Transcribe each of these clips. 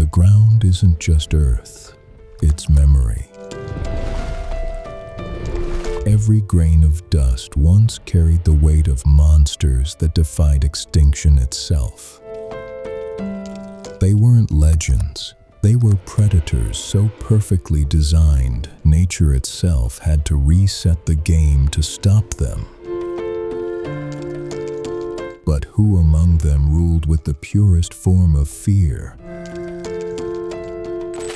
the ground isn't just earth, it's memory. Every grain of dust once carried the weight of monsters that defied extinction itself. They weren't legends. They were predators so perfectly designed, nature itself had to reset the game to stop them. But who among them ruled with the purest form of fear?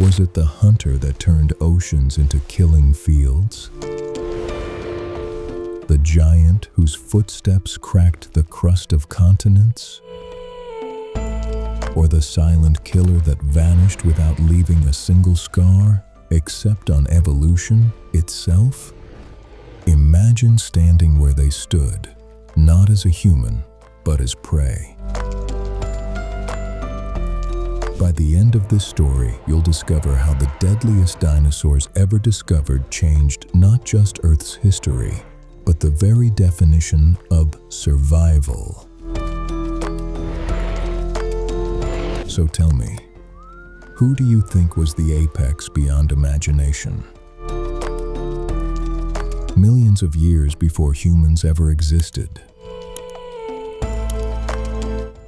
Was it the hunter that turned oceans into killing fields? The giant whose footsteps cracked the crust of continents? Or the silent killer that vanished without leaving a single scar, except on evolution itself? Imagine standing where they stood, not as a human, but as prey. By the end of this story, you'll discover how the deadliest dinosaurs ever discovered changed not just Earth's history, but the very definition of survival. So tell me, who do you think was the apex beyond imagination? Millions of years before humans ever existed,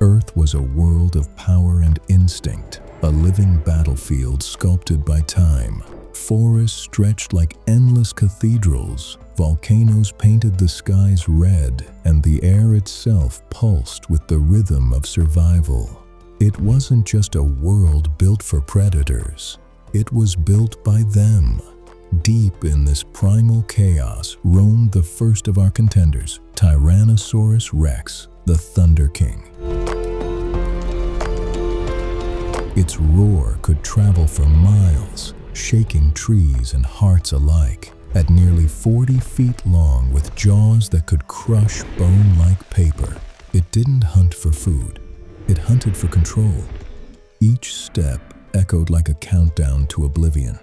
Earth was a world of power and instinct, a living battlefield sculpted by time. Forests stretched like endless cathedrals, volcanoes painted the skies red, and the air itself pulsed with the rhythm of survival. It wasn't just a world built for predators. It was built by them. Deep in this primal chaos roamed the first of our contenders, Tyrannosaurus rex, the Thunder King. Its roar could travel for miles, shaking trees and hearts alike. At nearly 40 feet long, with jaws that could crush bone like paper, it didn't hunt for food. It hunted for control. Each step echoed like a countdown to oblivion.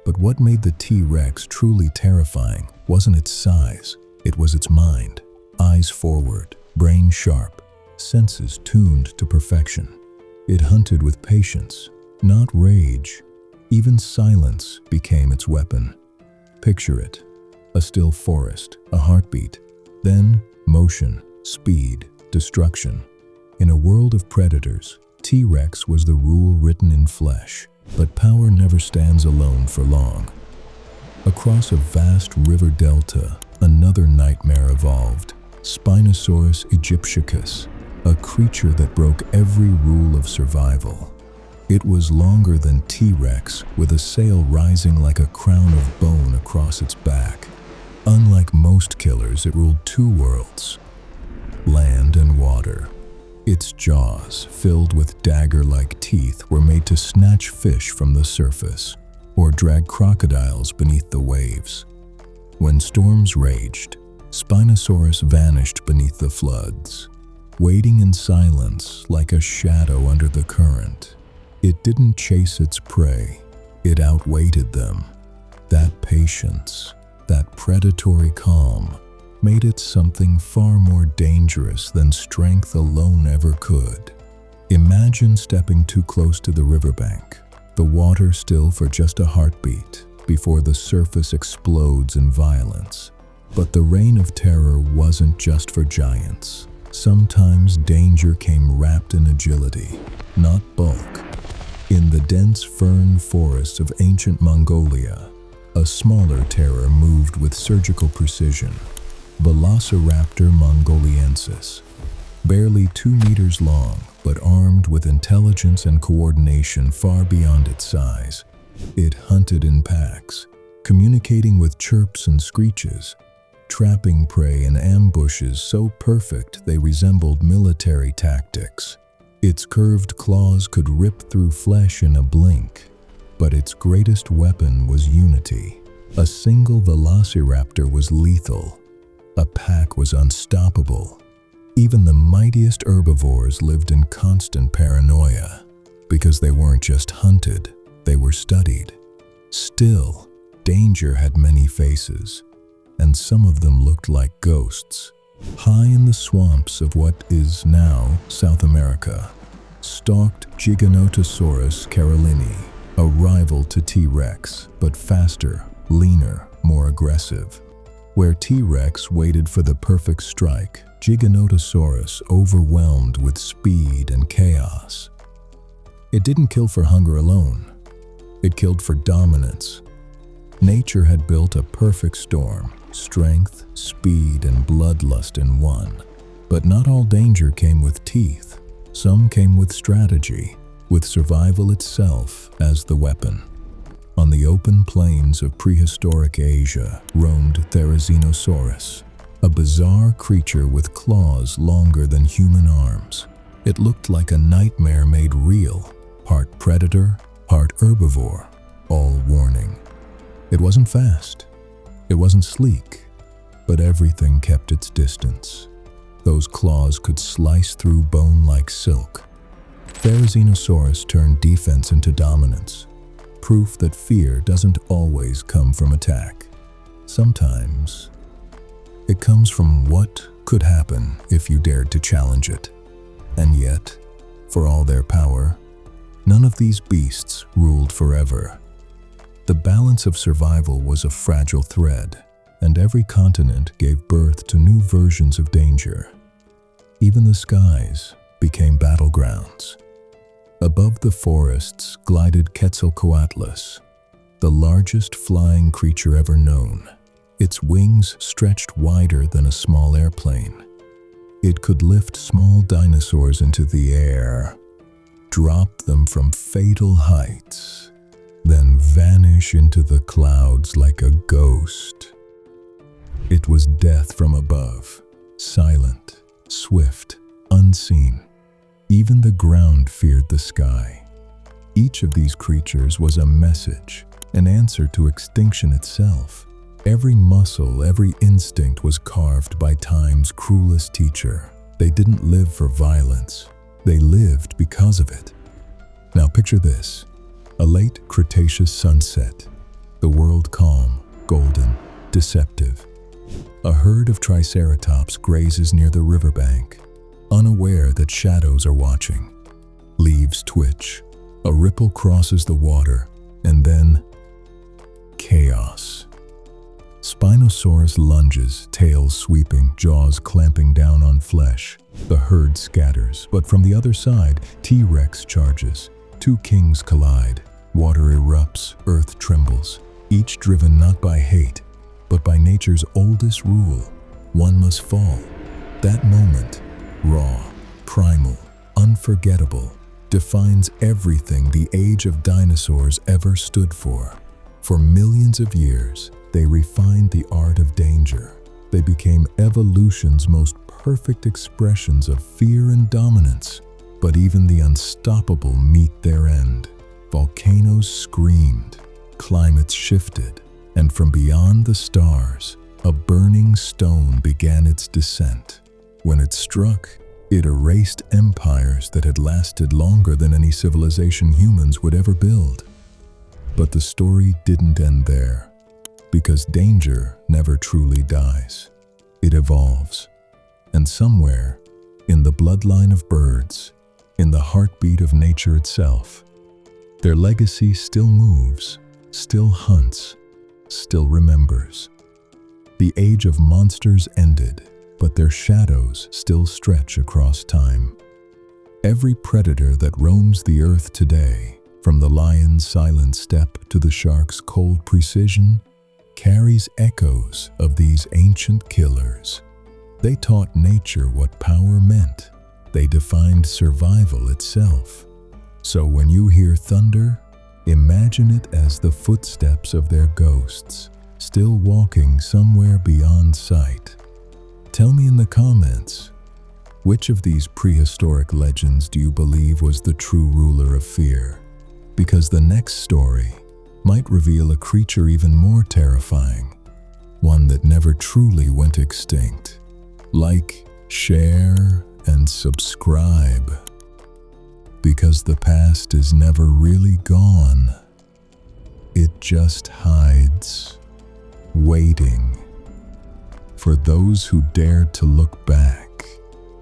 But what made the T-Rex truly terrifying wasn't its size, it was its mind. Eyes forward, brain sharp, senses tuned to perfection. It hunted with patience, not rage. Even silence became its weapon. Picture it: a still forest, a heartbeat, then motion, speed, destruction. In a world of predators, T-Rex was the rule written in flesh, but power never stands alone for long. Across a vast river delta, another nightmare evolved: Spinosaurus aegyptiacus, a creature that broke every rule of survival. It was longer than T-Rex, with a sail rising like a crown of bone across its back. Unlike most killers, it ruled two worlds: land and water. Its jaws, filled with dagger-like teeth, were made to snatch fish from the surface or drag crocodiles beneath the waves. When storms raged, Spinosaurus vanished beneath the floods, waiting in silence like a shadow under the current. It didn't chase its prey, it outweighted them. That patience, that predatory calm, made it something far more dangerous than strength alone ever could. Imagine stepping too close to the riverbank, the water still for just a heartbeat before the surface explodes in violence. But the reign of terror wasn't just for giants. Sometimes danger came wrapped in agility, not bulk. In the dense fern forests of ancient Mongolia, a smaller terror moved with surgical precision: Velociraptor mongoliensis. Barely 2 meters long, but armed with intelligence and coordination far beyond its size. It hunted in packs, communicating with chirps and screeches, trapping prey in ambushes so perfect they resembled military tactics. Its curved claws could rip through flesh in a blink, but its greatest weapon was unity. A single velociraptor was lethal. A pack was unstoppable. Even the mightiest herbivores lived in constant paranoia, because they weren't just hunted, they were studied. Still, danger had many faces, and some of them looked like ghosts. High in the swamps of what is now South America, stalked Giganotosaurus carolini, a rival to T-Rex, but faster, leaner, more aggressive. Where T-Rex waited for the perfect strike, Giganotosaurus overwhelmed with speed and chaos. It didn't kill for hunger alone. It killed for dominance. Nature had built a perfect storm, strength, speed, and bloodlust in one. But not all danger came with teeth. Some came with strategy, with survival itself as the weapon. On the open plains of prehistoric Asia roamed Therizinosaurus, a bizarre creature with claws longer than human arms. It looked like a nightmare made real, part predator, part herbivore, all warning. It wasn't fast, it wasn't sleek, but everything kept its distance. Those claws could slice through bone like silk. Therizinosaurus turned defense into dominance, proof that fear doesn't always come from attack. Sometimes, it comes from what could happen if you dared to challenge it. And yet, for all their power, none of these beasts ruled forever. The balance of survival was a fragile thread, and every continent gave birth to new versions of danger. Even the skies became battlegrounds. Above the forests glided Quetzalcoatlus, the largest flying creature ever known. Its wings stretched wider than a small airplane. It could lift small dinosaurs into the air, drop them from fatal heights, then vanish into the clouds like a ghost. It was death from above, silent, swift, unseen. Even the ground feared the sky. Each of these creatures was a message, an answer to extinction itself. Every muscle, every instinct was carved by time's cruelest teacher. They didn't live for violence. They lived because of it. Now picture this. A late Cretaceous sunset, the world calm, golden, deceptive. A herd of Triceratops grazes near the riverbank, unaware that shadows are watching. Leaves twitch, a ripple crosses the water, and then chaos. Spinosaurus lunges, tail sweeping, jaws clamping down on flesh. The herd scatters, but from the other side, T-Rex charges. Two kings collide. Water erupts, earth trembles, each driven not by hate, but by nature's oldest rule: one must fall. That moment, raw, primal, unforgettable, defines everything the age of dinosaurs ever stood for. For millions of years, they refined the art of danger. They became evolution's most perfect expressions of fear and dominance. But even the unstoppable meet their end. Volcanoes screamed, climates shifted, and from beyond the stars, a burning stone began its descent. When it struck, it erased empires that had lasted longer than any civilization humans would ever build. But the story didn't end there, because danger never truly dies. It evolves, and somewhere, in the bloodline of birds, in the heartbeat of nature itself, their legacy still moves, still hunts, still remembers. The age of monsters ended, but their shadows still stretch across time. Every predator that roams the earth today, from the lion's silent step to the shark's cold precision, carries echoes of these ancient killers. They taught nature what power meant. They defined survival itself. So when you hear thunder, imagine it as the footsteps of their ghosts, still walking somewhere beyond sight. Tell me in the comments, which of these prehistoric legends do you believe was the true ruler of fear? Because the next story might reveal a creature even more terrifying, one that never truly went extinct. Like, share, and subscribe, because the past is never really gone. It just hides, waiting for those who dare to look back.